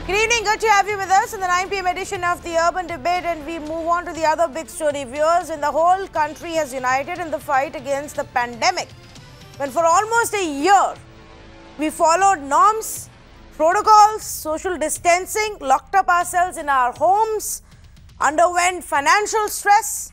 Good evening, good to have you with us in the 9 p.m. edition of the Urban Debate, and we move on to the other big story. Viewers, and the whole country has united in the fight against the pandemic. When for almost a year, we followed norms, protocols, social distancing, locked up ourselves in our homes, underwent financial stress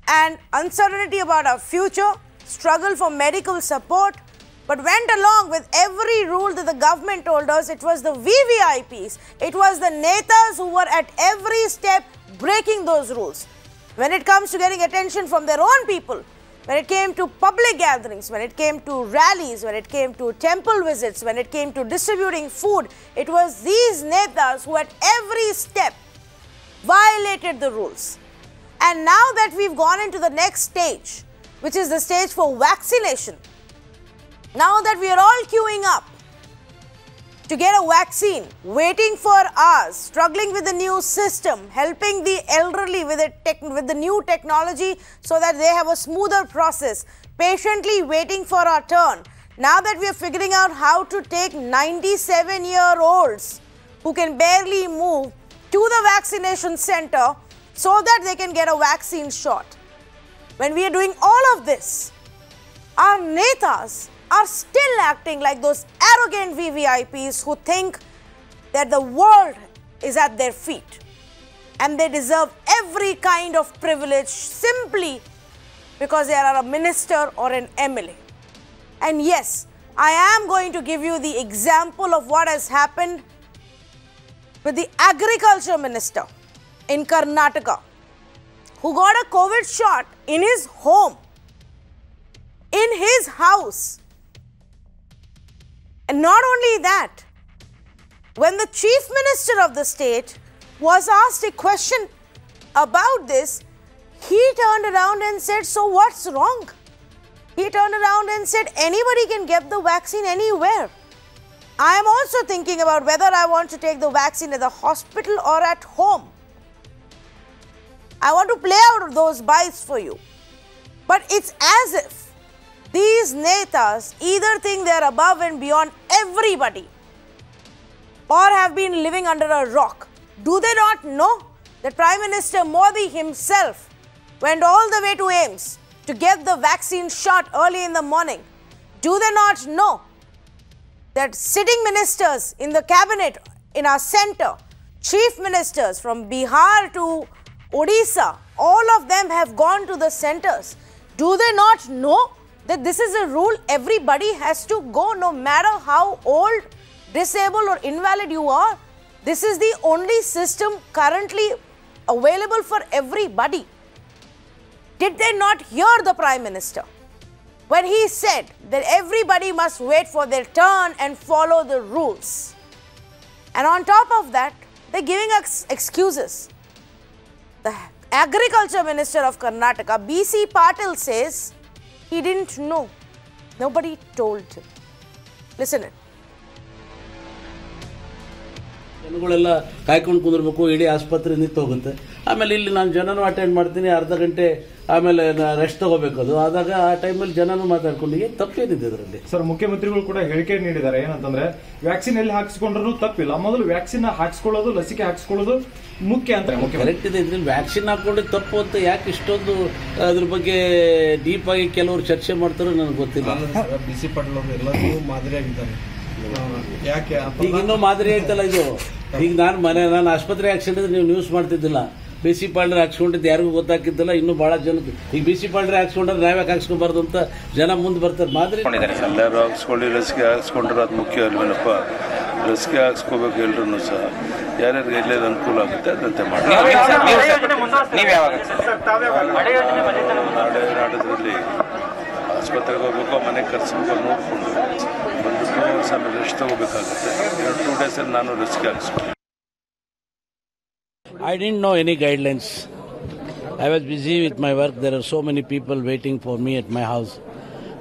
and uncertainty about our future, struggle for medical support, but went along with every rule that the government told us. It was the VVIPs, it was the netas who were at every step breaking those rules. When it comes to getting attention from their own people, when it came to public gatherings, when it came to rallies, when it came to temple visits, when it came to distributing food, it was these netas who at every step violated the rules. And now that we've gone into the next stage, which is the stage for vaccination, now that we are all queuing up to get a vaccine, waiting for hours, struggling with the new system, helping the elderly with the new technology so that they have a smoother process, patiently waiting for our turn. Now that we are figuring out how to take 97-year-olds who can barely move to the vaccination center so that they can get a vaccine shot. When we are doing all of this, our netas are still acting like those arrogant VVIPs who think that the world is at their feet and they deserve every kind of privilege simply because they are a minister or an MLA. And yes, I am going to give you the example of what has happened with the agriculture minister in Karnataka who got a COVID shot in his home, in his house. And not only that, when the chief minister of the state was asked a question about this, he turned around and said, "So what's wrong?" He turned around and said, "Anybody can get the vaccine anywhere. I am also thinking about whether I want to take the vaccine at the hospital or at home. I want to play out those bites for you." But it's as if these netas either think they are above and beyond everybody or have been living under a rock. Do they not know that Prime Minister Modi himself went all the way to AIIMS to get the vaccine shot early in the morning? Do they not know that sitting ministers in the cabinet in our center, chief ministers from Bihar to Odisha, all of them have gone to the centers? Do they not know that this is a rule everybody has to go, no matter how old, disabled or invalid you are? This is the only system currently available for everybody. Did they not hear the Prime Minister when he said that everybody must wait for their turn and follow the rules? And on top of that, they're giving us excuses. The Agriculture Minister of Karnataka, B.C. Patil, says he didn't know. Nobody told him. Listen it. ಜನಗಳೆಲ್ಲ ಕಾಯ್ಕೊಂಡು ಕುಂದಿರ್ಬೇಕು, ಇಡೀ ಆಸ್ಪತ್ರೆ ನಿಂತು ಹೋಗುತ್ತೆ. ಆಮೇಲೆ ಇಲ್ಲಿ ನಾನು ಜನನೂ ಅಟೆಂಡ್ ಮಾಡ್ತೀನಿ, ಅರ್ಧ ಗಂಟೆ ಆಮೇಲೆ ರೆಸ್ಟ್ ತಗೋಬೇಕು. ಅದು ಆದಾಗ ಆ ಟೈಮಲ್ಲಿ ಜನನೂ ಮಾತಾಡ್ಕೊಂಡು ಏನು ತಪ್ಪೇನಿದೆ ಇದರಲ್ಲಿ? ಸರ್, ಮುಖ್ಯಮಂತ್ರಿಗಳು ಕೂಡ ಹೇಳಿಕೆ ನೀಡಿದ್ದಾರೆ. ಏನಂತಂದ್ರೆ ವ್ಯಾಕ್ಸಿನ್ ಎಲ್ಲಿ ಹಾಕಿಸ್ಕೊಂಡ್ರೂ ತಪ್ಪಿಲ್ಲ, ಮೊದಲು ವ್ಯಾಕ್ಸಿನ್ ಹಾಕಿಸ್ಕೊಳ್ಳೋದು, ಲಸಿಕೆ ಹಾಕಿಸ್ಕೊಳ್ಳೋದು ಮುಖ್ಯ ಅಂತ. ಕರೆಕ್ಟ್ ಇದೆ. ಇದ್ರಲ್ಲಿ ವ್ಯಾಕ್ಸಿನ್ ಹಾಕೊಂಡೆ ತಪ್ಪು ಅಂತ ಯಾಕೆ ಇಷ್ಟೊಂದು ಅದ್ರ ಬಗ್ಗೆ ಡೀಪ್ ಆಗಿ ಕೆಲವರು ಚರ್ಚೆ ಮಾಡ್ತಾರೋ ನನಗೆ ಗೊತ್ತಿಲ್ಲ. ಬಿ.ಸಿ. ಪಾಟೀಲ್ ಅವರು ಎಲ್ಲರೂ ಮಾದರಿ ಆಗಿದ್ದಾರೆ. ಯಾಕೆ ಈಗ ಇನ್ನೂ ಮಾದರಿ ಆಯ್ತಲ್ಲ ಇದು? ಈಗ ನಾನು ಆಸ್ಪತ್ರೆ ಹಾಕ್ಸಿದ್ರೆ ನೀವು ನ್ಯೂಸ್ ಮಾಡ್ತಿದ್ದಿಲ್ಲ. B.C. ಪಾಟೀಲ್ ಹಾಕ್ಸ್ಕೊಂಡಿದ್ದು ಯಾರಿಗೂ ಗೊತ್ತಾಗಿದ್ದಿಲ್ಲ. ಇನ್ನೂ ಬಹಳ ಜನಕ್ಕೆ ಈಗ B.C. ಪಾಟೀಲ್ ಹಾಕ್ಸ್ಕೊಂಡ್ರೆ ನಾವ್ಯಾಕೆ ಹಾಕ್ಸ್ಕೊಬಾರ್ದು ಅಂತ ಜನ ಮುಂದೆ ಬರ್ತಾರೆ. ಮಾದರಿ ಎಲ್ಲರೂ ಹಾಕ್ಸ್ಕೊಳ್ಳಿ, ಲಸಿಕೆ ಹಾಕ್ಸ್ಕೊಂಡ್ರೆ ಅದು ಮುಖ್ಯ ಅಲ್ವೇನಪ್ಪ. ಲಸಿಕೆ ಹಾಕ್ಸ್ಕೋಬೇಕು ಎಲ್ರೂ ಸಹ. ಯಾರ್ಯಾರಿಗೆ ಎಲ್ಲೆಲ್ಲಿ ಅನುಕೂಲ ಆಗುತ್ತೆ ಅದಂತೆ ಮಾಡಿ. ನಾಡೋದ್ರಲ್ಲಿ ಆಸ್ಪತ್ರೆಗೆ ಹೋಗ್ಬೇಕು, ಮನೆಗೆ ಕರ್ಸ್ಬೇಕು, ನೋಡಿಕೊಂಡು ಒಂದು 2 hours ಆಮೇಲೆ ರೆಸ್ಟ್ ತಗೋಬೇಕಾಗುತ್ತೆ. 2 days ನಾನು ಲಸಿಕೆ ಹಾಕ್ಸ್ಕೊಂಡು. I didn't know any guidelines. I was busy with my work. There are so many people waiting for me at my house.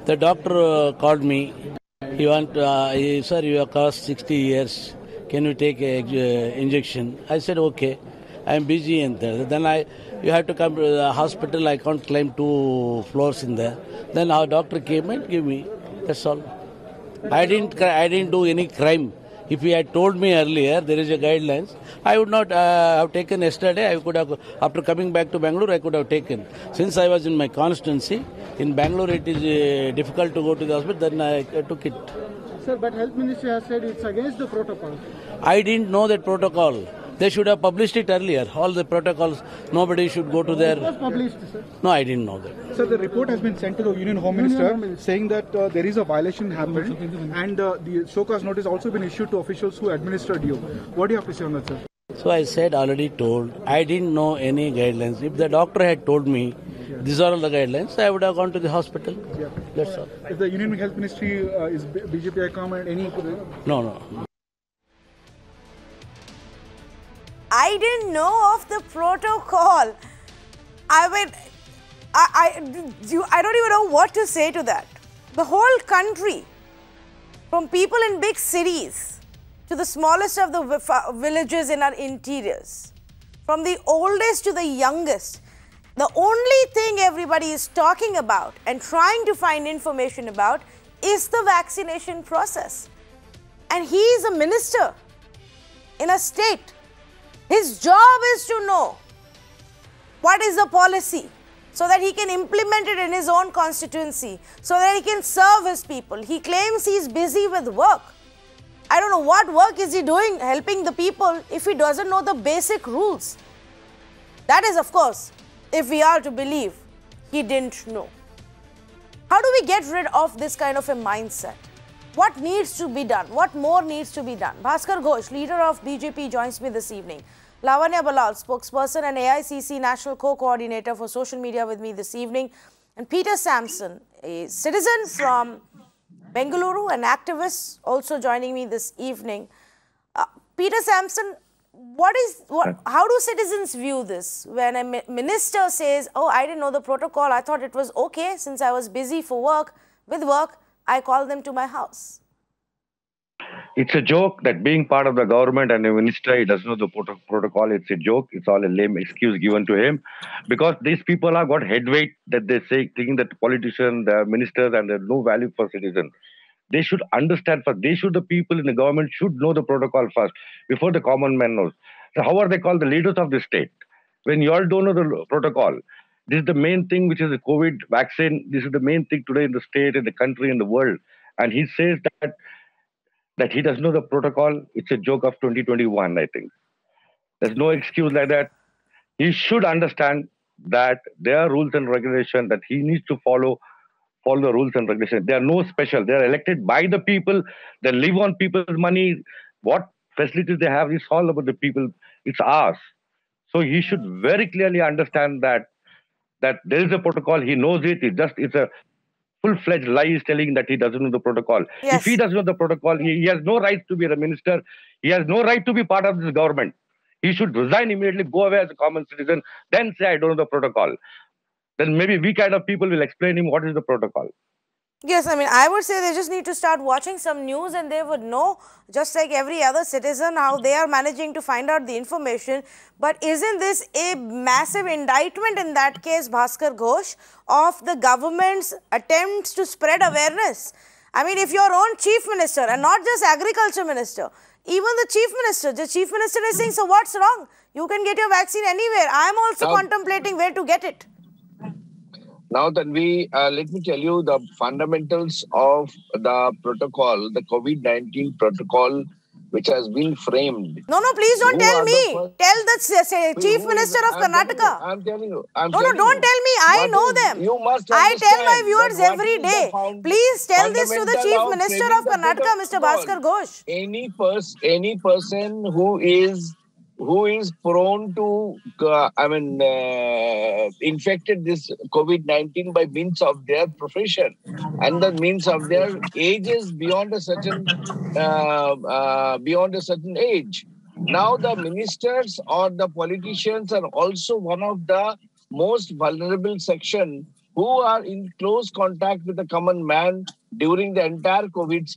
The doctor called me. Sir, you have crossed 60 years. Can you take an injection? I said, okay. I am busy in there. Then you have to come to the hospital. I can't climb 2 floors in there. Then our doctor came and gave me. That's all. I didn't do any crime. If he had told me earlier there is a guidelines, I would not have taken yesterday. I could have, after coming back to Bangalore, I could have taken. Since I was in my constituency, in Bangalore it is difficult to go to the hospital, then I took it. Sir, but Health Ministry has said it's against the protocol. I didn't know that protocol. They should have published it earlier. All the protocols, nobody should go to their... It was published, sir. No, I didn't know that. Sir, the report has been sent to the Union Home Minister saying that there is a violation happened and the show-cause notice also been issued to officials who administered you. What do you have to say on that, sir? So I said, already told, I didn't know any guidelines. If the doctor had told me, these are all the guidelines, I would have gone to the hospital. Yeah. That's all. If the Union Health Ministry is BJP comment, any... No. I didn't know of the protocol. I don't even know what to say to that. The whole country, from people in big cities to the smallest of the villages in our interiors, from the oldest to the youngest, the only thing everybody is talking about and trying to find information about is the vaccination process. And he is a minister in a state. His job is to know what is the policy so that he can implement it in his own constituency, so that he can serve his people. He claims he's busy with work. I don't know what work is he doing helping the people if he doesn't know the basic rules. That is, of course, if we are to believe he didn't know. How do we get rid of this kind of a mindset? What needs to be done? What more needs to be done? Bhaskar Ghosh, leader of BJP, joins me this evening. Lavanya Balal, spokesperson and AICC National Co-Coordinator for Social Media, with me this evening. And Peter Sampson, a citizen from Bengaluru, an activist, also joining me this evening. Peter Sampson, how do citizens view this when a minister says, oh, I didn't know the protocol, I thought it was okay since I was busy with work, I called them to my house? It's a joke that being part of the government and a minister, he doesn't know the protocol. It's a joke. It's all a lame excuse given to him, because these people have got headweight that they say, thinking that politicians, the ministers, and there's no value for citizens. They should understand first. The people in the government should know the protocol first before the common man knows. So how are they called the leaders of the state when you all don't know the protocol? This is the main thing, which is the COVID vaccine. This is the main thing today in the state, in the country, in the world. And he says that he doesn't know the protocol. It's a joke of 2021, I think. There's no excuse like that. He should understand that there are rules and regulations that he needs to follow the rules and regulations. They are no special. They are elected by the people. They live on people's money. What facilities they have is all about the people. It's ours. So he should very clearly understand that there is a protocol. He knows it. It's a full-fledged lie. He's telling that he doesn't know the protocol. Yes. If he doesn't know the protocol, he has no right to be a minister. He has no right to be part of this government. He should resign immediately, go away as a common citizen, then say, I don't know the protocol. Then maybe we kind of people will explain him what is the protocol. Yes, I mean, I would say they just need to start watching some news and they would know, just like every other citizen, how they are managing to find out the information. But isn't this a massive indictment in that case, Bhaskar Ghosh, of the government's attempts to spread awareness? I mean, if your own chief minister, and not just agriculture minister, even the chief minister is saying, so what's wrong? You can get your vaccine anywhere. I'm also contemplating where to get it. Now that let me tell you the fundamentals of the protocol, the COVID-19 protocol, which has been framed. No, please don't tell me. Tell the Chief Minister of Karnataka. I'm telling you. No, don't tell me. I know them. You must I tell my viewers every day. Please tell this to the Chief Minister of Karnataka, Mr. Bhaskar Ghosh. Any person who is prone to, infected this COVID-19 by means of their profession and the means of their ages beyond a certain age. Now the ministers or the politicians are also one of the most vulnerable section who are in close contact with the common man during the entire COVID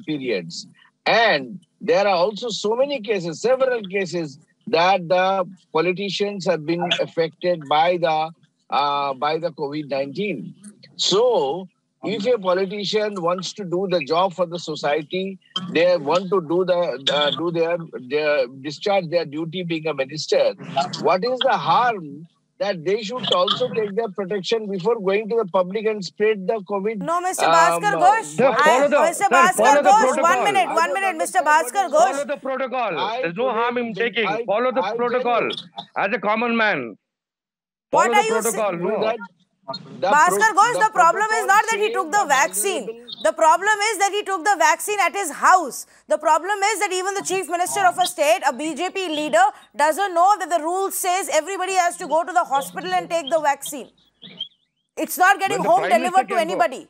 periods. And there are also so many cases, several cases, that the politicians have been affected by the COVID-19. So if a politician wants to do the job for the society, they want to do their discharge their duty being a minister. What is the harm that they should also take their protection before going to the public and spread the COVID? No, Mr. Bhaskar Ghosh. Sir, follow the- Mr. sir, Bhaskar follow the Ghosh, protocol. one minute, Mr. Bhaskar Follow Ghosh. the protocol. I There's no harm in today- taking. I- Follow the I tell protocol. you. As a common man. What Follow are the you protocol. Do No. that. Bhaskar Ghosh, the problem is protocol not that he says took the vaccine. vulnerable- The problem is that he took the vaccine at his house. The problem is that even the chief minister of a state, a BJP leader, doesn't know that the rule says everybody has to go to the hospital and take the vaccine. It's not getting When the home Prime delivered to Minister can go- anybody.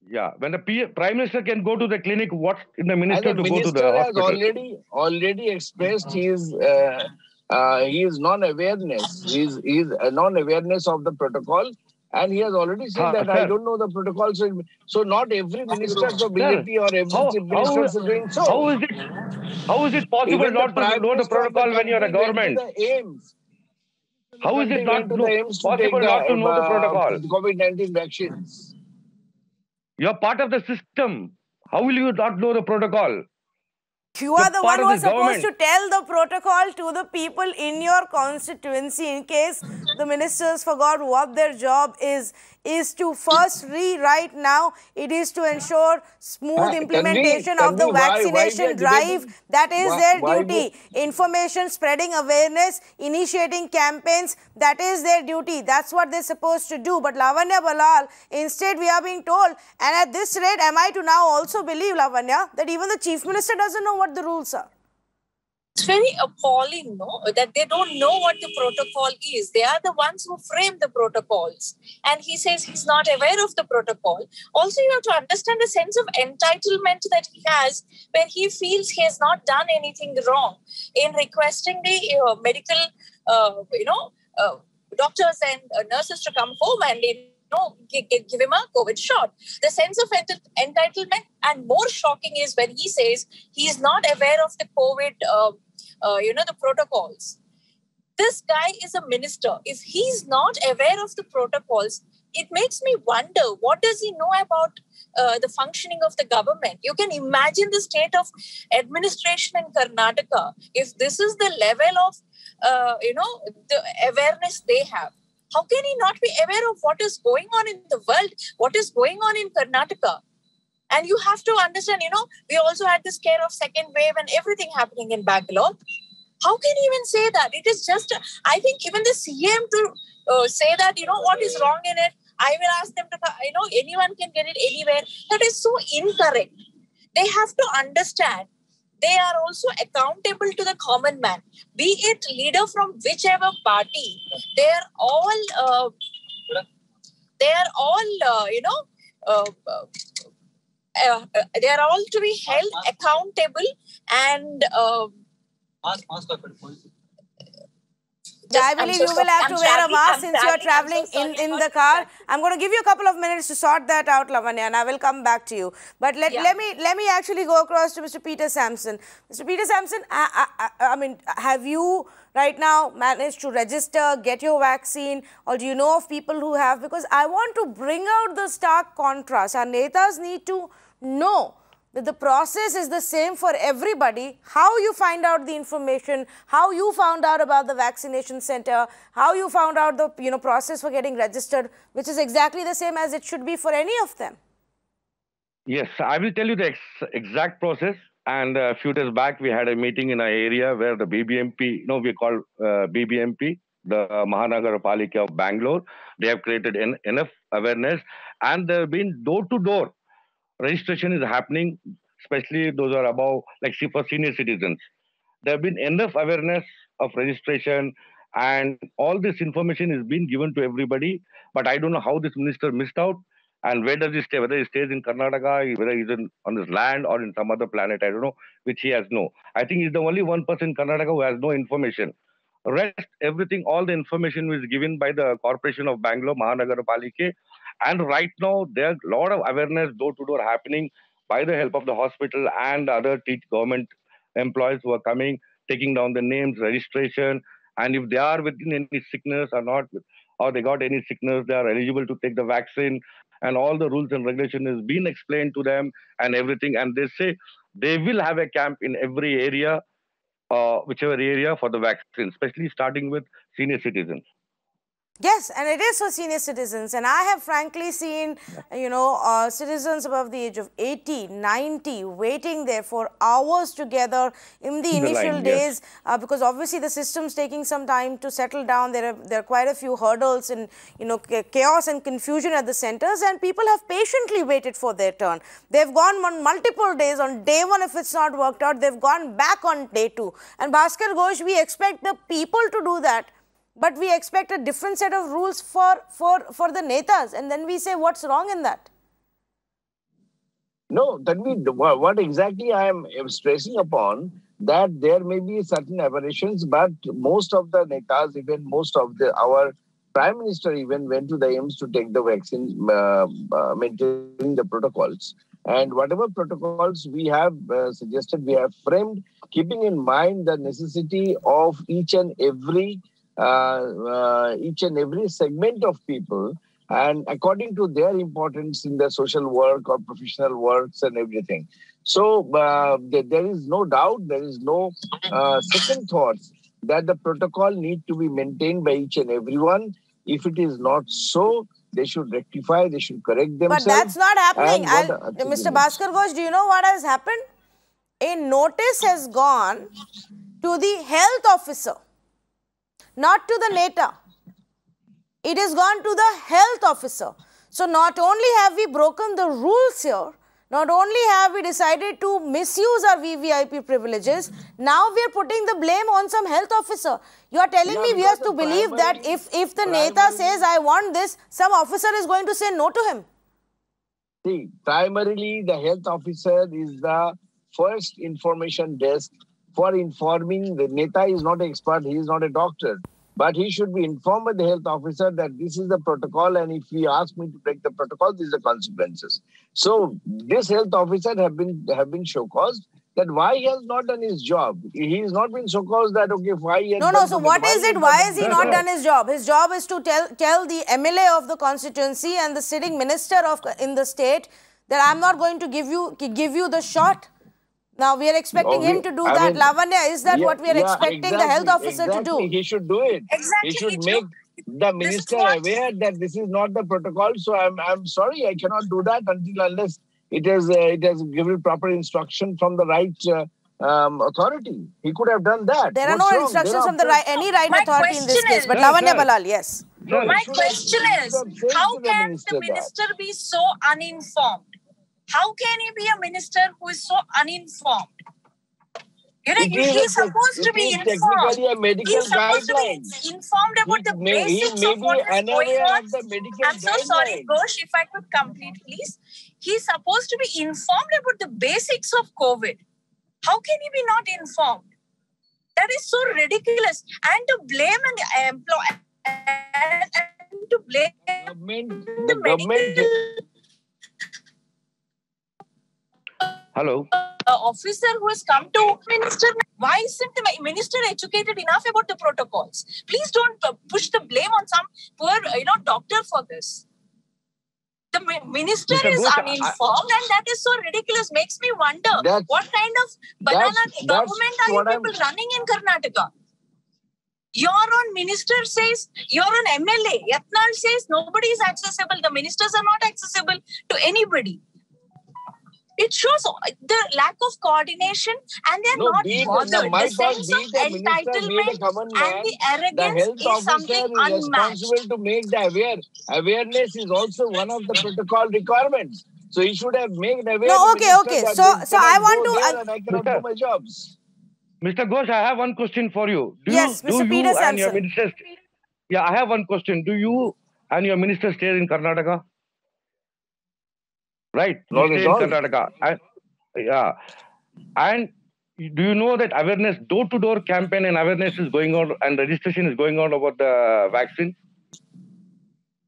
Yeah, when the Prime Minister can go to the clinic, what's in the And minister the to go to the minister has hospital? already expressed his non-awareness. His non-awareness of the protocol, and he has already said that I sir. don't know the protocol. So not every minister of BJP or every How- chief minister is doing so. How is it possible Even not to Prime know the Minister of the protocol when you're a country went to government? the AIMS. How is it not Went to the AIMS to possible take not to know the protocol? COVID-19 vaccines. You're part of the system. How will you not know the protocol? You are You're the part one of who's this supposed to government. tell the protocol to the people in your constituency in case the ministers forgot what their job is to first rewrite now. It is to ensure smooth implementation of the Tanvi, why we vaccination are drive. debating? That is Why- their why duty. Information, spreading awareness, initiating campaigns, that is their duty. That's what they're supposed to do. But Lavanya Balal, instead we are being told, and at this rate, am I to now also believe, Lavanya, that even the chief minister doesn't know what the rules are? It's very appalling, no, that they don't know what the protocol is. They are the ones who frame the protocols. And he says he's not aware of the protocol. Also, you have to understand the sense of entitlement that he has when he feels he has not done anything wrong in requesting the medical, doctors and nurses to come home and give him a COVID shot. The sense of entitlement, and more shocking is when he says he is not aware of the COVID, the protocols. This guy is a minister. If he's not aware of the protocols, it makes me wonder, what does he know about the functioning of the government? You can imagine the state of administration in Karnataka if this is the level of, the awareness they have. How can he not be aware of what is going on in the world, what is going on in Karnataka? And you have to understand, we also had the scare of second wave and everything happening in Bangalore. How can he even say that? It is just, I think even the CM to say that, what is wrong in it, I will ask them to, anyone can get it anywhere. That is so incorrect. They have to understand they are also accountable to the common man, be it leader from whichever party. They are all, they are all to be held accountable and. I believe you will have to wear a mask since you're traveling in the car. I'm going to give you a couple of minutes to sort that out, Lavanya, and I will come back to you. But let me actually go across to Mr. Peter Sampson. Mr. Peter Sampson, I mean, have you right now managed to register, get your vaccine, or do you know of people who have? Because I want to bring out the stark contrast. Our netas need to know that the process is the same for everybody. How you find out the information, how you found out about the vaccination center, how you found out the process for getting registered, which is exactly the same as it should be for any of them. Yes, I will tell you the exact process. And a few days back, we had a meeting in our area where the BBMP, we call BBMP, the Mahanagar Palika of Bangalore. They have created enough awareness, and there have been door-to-door registration is happening, especially those are above, like for senior citizens. There have been enough awareness of registration, and all this information is being given to everybody. But I don't know how this minister missed out, and where does he stay? Whether he stays in Karnataka, whether he's on this land or in some other planet, I don't know, which he has no. I think he's the only one person in Karnataka who has no information. Rest, everything, all the information was given by the Corporation of Bangalore, Mahanagar Palika. And right now, there's a lot of awareness door-to-door happening by the help of the hospital and other government employees who are coming, taking down the names, registration, and if they are within any sickness or not. or they got any sickness, they are eligible to take the vaccine, and all the rules and regulation is being explained to them and everything. And they say they will have a camp in every area, whichever area for the vaccine, especially starting with senior citizens. Yes, and it is for senior citizens. And I have frankly seen, citizens above the age of 80, 90 waiting there for hours together in the initial line, days, because obviously the system's taking some time to settle down. There are quite a few hurdles and, chaos and confusion at the centers, and people have patiently waited for their turn. They've gone on multiple days. On day one, if it's not worked out, they've gone back on day two. And Bhaskar Ghosh, we expect the people to do that. But we expect a different set of rules for the netas, and then we say, what's wrong in that? No, what exactly I am stressing upon, that there may be certain aberrations, but most of the netas, even most of our Prime Minister even went to the AIIMS to take the vaccine, maintaining the protocols. And whatever protocols we have suggested, we have framed, keeping in mind the necessity of each and every segment of people, and according to their importance in their social work or professional works and everything. So there is no doubt, there is no second thoughts that the protocol need to be maintained by each and everyone. If it is not so, they should rectify, they should correct themselves. But that's not happening. Mr. Bhaskar Ghosh, do you know what has happened? A notice has gone to the health officer, not to the neta. It has gone to the health officer. So not only have we broken the rules here, not only have we decided to misuse our VVIP privileges, now we are putting the blame on some health officer. You are telling me we have to believe that if the neta says, I want this, some officer is going to say no to him. See, primarily the health officer is the first information desk for informing. The neta is not an expert, he is not a doctor, but he should be informed by the health officer that this is the protocol, and if he asks me to break the protocol, these are the consequences. So this health officer have been show-caused that why he has not done his job. He has not been show-caused that, okay, why he has No, so what is it? Why has he not done his job? His job is to tell the MLA of the constituency and the sitting minister in the state that I'm not going to give you the shot. Now, we are expecting him to do that. Lavanya, is that what we are expecting the health officer to do? He should do it. Exactly. He should make the minister aware that this is not the protocol. So I'm sorry, I cannot do that unless it has given proper instruction from the right authority. He could have done that. There are no instructions from any right authority in this case. But Lavanya Balal, yes. My question is, how can the minister be so uninformed? How can he be a minister who is so uninformed? He's supposed to be informed. He's supposed to be informed about the basics of what is going on. I'm so sorry, Ghosh, if I could complete, please. He's supposed to be informed about the basics of COVID. How can he be not informed? That is so ridiculous. And to blame an employer, and to blame the government. Hello. Officer who has come to minister, why isn't the minister educated enough about the protocols? Please don't push the blame on some poor doctor for this. The minister is uninformed, and that is so ridiculous. Makes me wonder what kind of banana government are you people running in Karnataka? Your own minister says, your own MLA, Yatnal says nobody is accessible. The ministers are not accessible to anybody. It shows the lack of coordination, and they're not bothered. The sense of entitlement and the arrogance is something unmatched. Responsible to make the awareness is also one of the protocol requirements. So he should have made aware. No, okay. So I want to. I cannot do my jobs. Mr. Ghosh, I have one question for you. Mr. Peter and your Sampson. ministers? Yeah, I have one question. Do you and your minister stay in Karnataka? Right, you stay in Karnataka. And do you know that awareness, door-to-door campaign and awareness is going on and registration is going on about the vaccine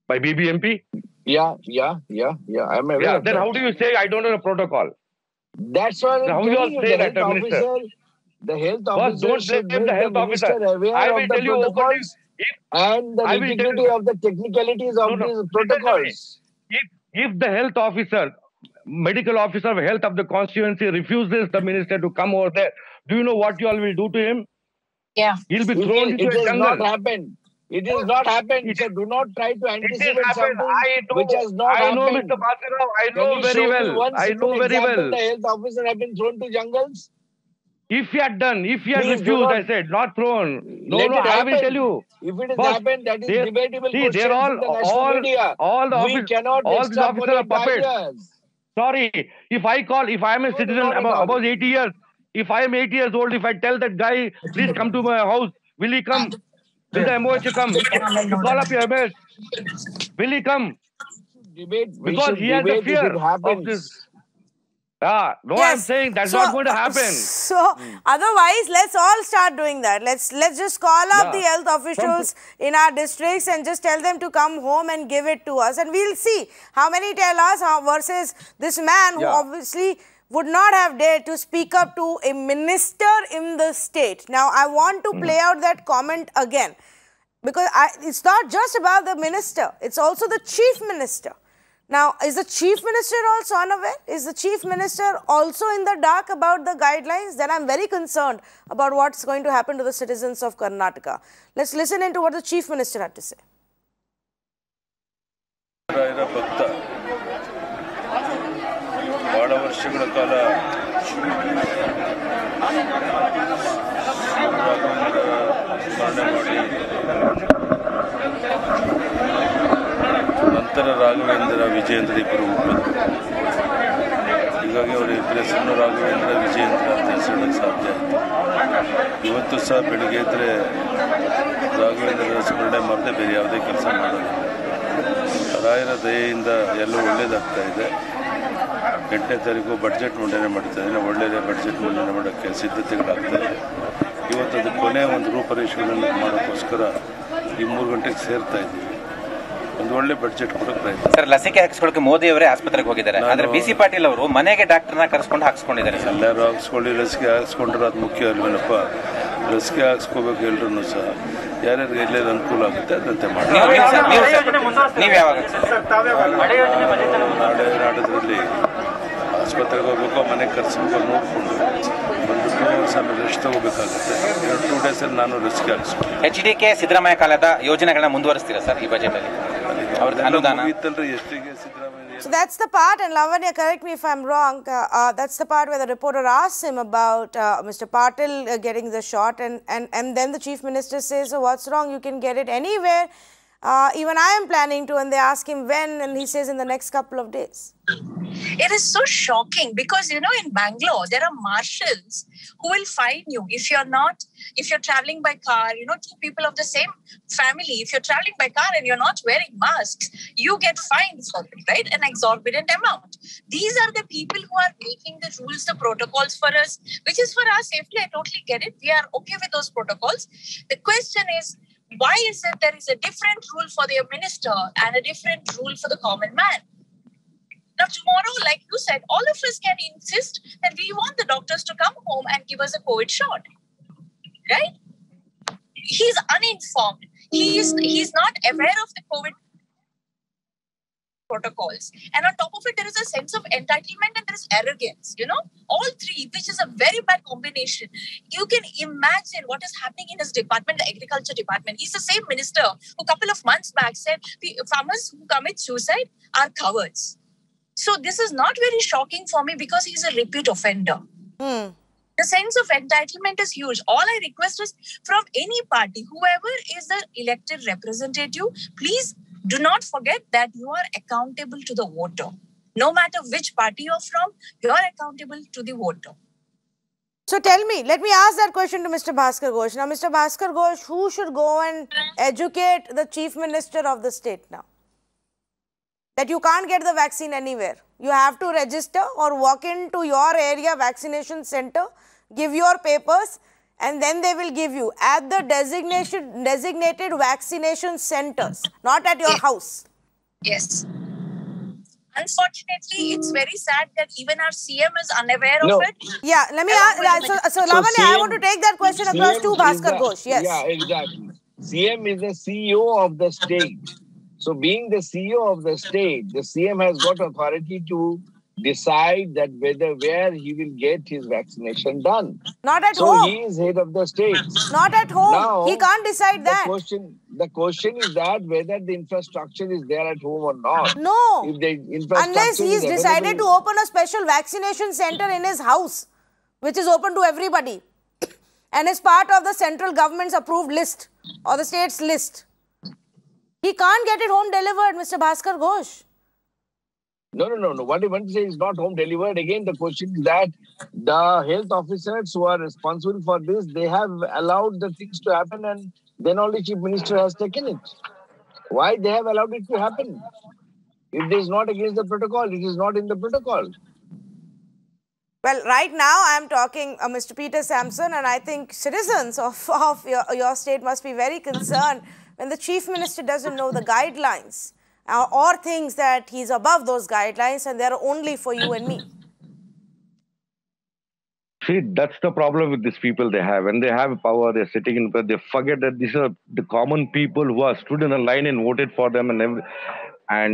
by BBMP? Yeah. I'm aware. Yeah, then how do you say I don't know the protocol? That's why how do you all say that, Minister? The health officer don't blame the health officer. I will tell you openly, and the I will tell nitty-gritty you. of the technicalities of these Listen to me. protocols. If the health officer, medical officer of health of the constituency refuses the minister to come over there, do you know what you all will do to him? Yeah. He'll be thrown into It a has jungle. not happened. It has not happened. So do not try to It has anticipate happened. something which has not I know, happened. Mr. Bhaskarrao. I Can know you very show me well. one I single know very example well. the health officer have been thrown to jungles? If he had Please do refused, not I said, not thrown. No, let it I will happen. tell you. If it has Boss, happened, that is they- debatable see, they're questions in the national media. all the We cannot all these officers are extrapolate puppets. ideas. Sorry, if I am a No, citizen not at all. about 80 years, if I am 80 years old, if I tell that guy, please come to my house, will he come? Will the MOH come? You call up your MOH. Will he come? Debate. We Because should he has a debate fear if it happens. of this. No, Yes. I'm saying that's So- not going to happen. So otherwise, let's all start doing that. Let's just call up Yeah. the health officials in our districts and just tell them to come home and give it to us, and we'll see how many tell us versus this man who Yeah. obviously would not have dared to speak up to a minister in the state. Now, I want to play out that comment again, because it's not just about the minister, it's also the chief minister. Now, is the chief minister also unaware? Is the chief minister also in the dark about the guidelines? Then I'm very concerned about what's going to happen to the citizens of Karnataka. Let's listen into what the chief minister had to say. ರಾಯರ ಭಕ್ತ ಬಹಳ ವರ್ಷಗಳ ಕಾಲ ಸ್ಮರಣೆ ಮಾಡಿ ನಂತರ ರಾಘವೇಂದ್ರ ವಿಜಯೇಂದ್ರ ಇಬ್ಬರು ಹುಟ್ಟಿದ್ರು. ಹೀಗಾಗಿ ಅವರ ಇಬ್ಬರ ಹೆಸರನ್ನು ರಾಘವೇಂದ್ರ ವಿಜಯೇಂದ್ರ ಅಂತ ಹೆಸರಿಡಕ್ಕೆ ಸಾಧ್ಯ ಆಯಿತು. ಇವತ್ತು ಸಹ ಬೆಳಿಗ್ಗೆ ಇದ್ದರೆ ರಾಘವೇಂದ್ರರ ಸ್ಮರಣೆ ಮಾಡದೆ ಬೇರೆ ಯಾವುದೇ ಕೆಲಸ ಮಾಡೋದು. ರಾಯರ ದಯೆಯಿಂದ ಎಲ್ಲ ಒಳ್ಳೇದಾಗ್ತಾ ಇದೆ. 8ನೇ ತಾರೀಕು ಬಡ್ಜೆಟ್ ಮಂಡನೆ ಮಾಡ್ತಾ ಇದ್ದೀನಿ. ಒಳ್ಳೆಯ ಬಡ್ಜೆಟ್ ಮಂಡನೆ ಮಾಡೋಕ್ಕೆ ಸಿದ್ಧತೆಗಳಾಗ್ತಾ ಇದೆ. ಇವತ್ತು ಅದು ಕೊನೆ ಒಂದು ರೂಪರೇಷೆಗಳನ್ನು ಮಾಡೋಕ್ಕೋಸ್ಕರ ಈ 3 ಗಂಟೆಗೆ ಸೇರ್ತಾ ಇದ್ದೀವಿ. ಒಂದು ಒಳ್ಳೆ ಬಡ್ಜೆಟ್ ಕೊಡೋಕೆ ಪ್ರಯತ್ನ. ಸರ್, ಲಸಿಕೆ ಹಾಕಿಸ್ಕೊಳ್ಳೋಕೆ ಮೋದಿ ಅವರೇ ಆಸ್ಪತ್ರೆಗೆ ಹೋಗಿದ್ದಾರೆ, ಆದರೆ ಬಿಸಿ ಪಾಟೀಲ್ ಅವರು ಮನೆಗೆ ಡಾಕ್ಟರ್ನ ಕರೆಸ್ಕೊಂಡು ಹಾಕಿಸ್ಕೊಂಡಿದ್ದಾರೆ. ಎಲ್ಲರೂ ಹಾಕ್ಸ್ಕೊಳ್ಳಿ, ಲಸಿಕೆ ಹಾಕ್ಸ್ಕೊಂಡ್ರೆ ಅದು ಮುಖ್ಯ ಅಲ್ವೇನಪ್ಪ. ಲಸಿಕೆ ಹಾಕ್ಸ್ಕೋಬೇಕು ಎಲ್ಲರೂ ಸಹ. ಯಾರ್ಯಾರಿಗೆ ಎಲ್ಲೆಲ್ಲಿ ಅನುಕೂಲ ಆಗುತ್ತೆ ಅದಂತೆ ಮಾಡಿ. ನೀವು ಯಾವಾಗ ನಾಡೋದ್ರಲ್ಲಿ ಆಸ್ಪತ್ರೆಗೆ ಹೋಗ್ಬೇಕು, ಮನೆಗೆ ಕರೆಸ್ಬೇಕು ನೋಡಿಕೊಂಡು ಒಂದು 2 hours ಆಮೇಲೆ ರೆಸ್ಟ್ ತಗೋಬೇಕಾಗುತ್ತೆ. 2 ಡೇಸಲ್ಲಿ ನಾನು ಲಸಿಕೆ ಹಾಕ್ಸ್ಕೊಂಡು HDK ಸಿದ್ದರಾಮಯ್ಯ ಕಾಲದ ಯೋಜನೆಗಳನ್ನ ಮುಂದುವರಿಸ್ತೀರಾ ಸರ್ ಈ ಬಜೆಟ್ ಅಲ್ಲಿ? ಅನುದಾನ ಮುಗಿತಲ್ರಿ ಎಷ್ಟಿಗೆ Siddaramaiah. So that's the part, and Lavanya, correct me if I'm wrong, that's the part where the reporter asks him about Mr. Patil getting the shot, and then the chief minister says, so what's wrong, you can get it anywhere. Even I am planning to, and they ask him when, and he says in the next couple of days. It is so shocking because, you know, in Bangalore, there are marshals who will fine you if you're traveling by car, you know, 2 people of the same family. If you're traveling by car and you're not wearing masks, you get fined for it, right? An exorbitant amount. These are the people who are making the rules, the protocols for us, which is for our safety. I totally get it. We are okay with those protocols. The question is, why is it there is a different rule for the minister and a different rule for the common man? Now, tomorrow, like you said, all of us can insist that we want the doctors to come home and give us a COVID shot, right? He's uninformed. He's not aware of the COVID protocols. And on top of it, there is a sense of entitlement and there is arrogance, you know, all three, which is a very bad combination. You can imagine what is happening in his department, the agriculture department. He's the same minister who a couple of months back said the farmers who commit suicide are cowards. So this is not very shocking for me because he's a repeat offender. The sense of entitlement is huge. All I request is from any party, whoever is the elected representative, please do not forget that you are accountable to the voter. No matter which party you're from, you're accountable to the voter. So tell me, let me ask that question to Mr. Bhaskar Ghosh. Now, Mr. Bhaskar Ghosh, who should go and educate the chief minister of the state now? That you can't get the vaccine anywhere. You have to register or walk into your area vaccination center, give your papers, and then they will give you at the designated vaccination centers, not at your house. Yes. Unfortunately, it's very sad that even our CM is unaware of it. Yeah, let me ask. So Lavanya, I want to take that question across to Bhaskar Ghosh. Yes. Yeah, exactly. CM is the CEO of the state. So being the CEO of the state, the CM has got authority to decide that where he will get his vaccination done. Not at so home. He is head of the state. Not at home. Now, he can't decide that. The question is that whether the infrastructure is there at home or not. No. If the infrastructure unless he's is decided to open a special vaccination center in his house, which is open to everybody, and is part of the central government's approved list or the state's list. He can't get it home delivered, Mr. Bhaskar Ghosh. No. What I want to say is not home delivered. Again, the question is that the health officers who are responsible for this, they have allowed the things to happen and then only Chief Minister has taken it. Why they have allowed it to happen? If it is not against the protocol, it is not in the protocol. Well, right now I am talking Mr. Peter Sampson, and I think citizens of your state must be very concerned when the Chief Minister doesn't know the guidelines or thinks that he's above those guidelines and they're only for you and me. See, that's the problem with these people they have. When they have power, they're sitting in, they forget that these are the common people who are stood in a line and voted for them and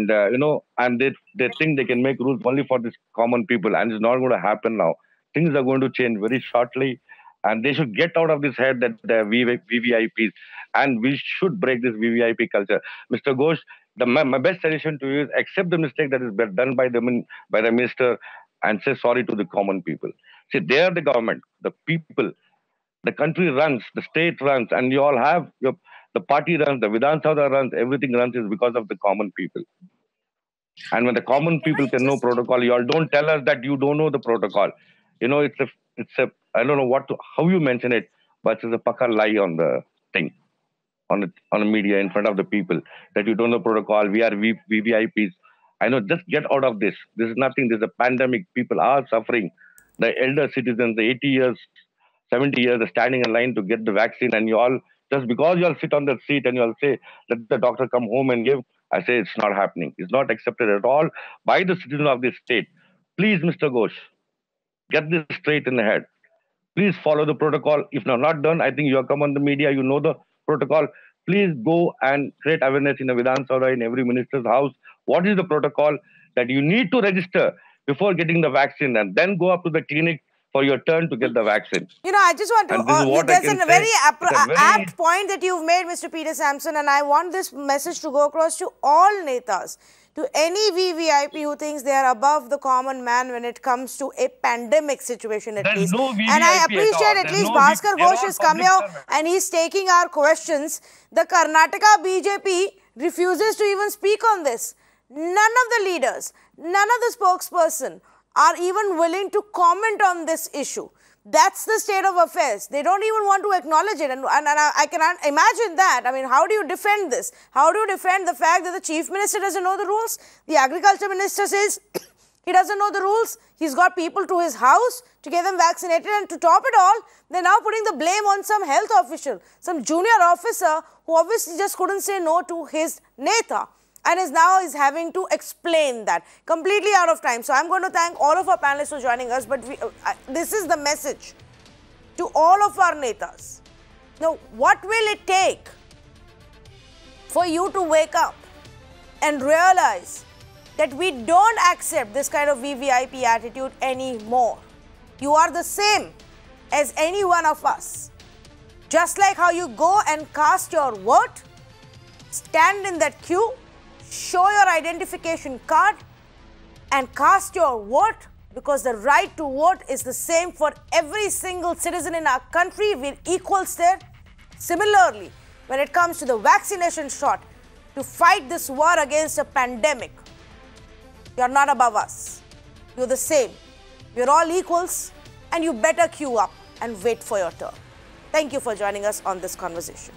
they think they can make rules only for these common people, and it's not going to happen now. Things are going to change very shortly, and they should get out of this head that they're VVIPs, and we should break this VVIP culture. Mr. Ghosh, my best suggestion to you is accept the mistake that is done by the minister and say sorry to the common people. See, they are the government, the people, the country runs, the state runs, and you all have the party runs, the Vidhan Sabha runs, everything runs is because of the common people. And when the common people can know protocol, you all don't tell us that you don't know the protocol. You know, it's a I don't know how you mention it, but it's a pakka lie on the thing, on the media in front of the people that you don't know protocol. We are VVIPs. I know, just get out of this. This is nothing. This is a pandemic. People are suffering. The elder citizens, the 80 years, 70 years, are standing in line to get the vaccine, and you all, just because you all sit on the seat and you all say, let the doctor come home and give, I say it's not happening. It's not accepted at all by the citizens of this state. Please, Mr. Ghosh, get this straight in the head. Please follow the protocol. If not done, I think you have come on the media, you know the protocol. Please go and create awareness in the Vidhan Sabha, in every minister's house. What is the protocol that you need to register before getting the vaccine, and then go up to the clinic for your turn to get the vaccine. You know, I just want to, there's a very apt point that you've made, Mr. Peter Sampson, and I want this message to go across to all netas, to any VVIP who thinks they are above the common man when it comes to a pandemic situation at least. No VVIP and I appreciate at least Bhaskar Ghosh has come here and he's taking our questions. The Karnataka BJP refuses to even speak on this. None of the leaders, none of the spokesperson are even willing to comment on this issue. That's the state of affairs. They don't even want to acknowledge it. And I cannot imagine that. I mean, how do you defend this? How do you defend the fact that the Chief Minister doesn't know the rules? The Agriculture Minister says he doesn't know the rules. He's got people to his house to get them vaccinated. And to top it all, they're now putting the blame on some health official, some junior officer who obviously just couldn't say no to his neta. And is having to explain that. Completely out of time. So I'm going to thank all of our panelists for joining us. But this is the message to all of our netas. Now, what will it take for you to wake up and realize that we don't accept this kind of VVIP attitude anymore? You are the same as any one of us. Just like how you go and cast your vote, stand in that queue, show your identification card and cast your vote, because the right to vote is the same for every single citizen in our country. We're equals there. Similarly, when it comes to the vaccination shot, to fight this war against a pandemic, you're not above us. You're the same. We're all equals, and you better queue up and wait for your turn. Thank you for joining us on this conversation.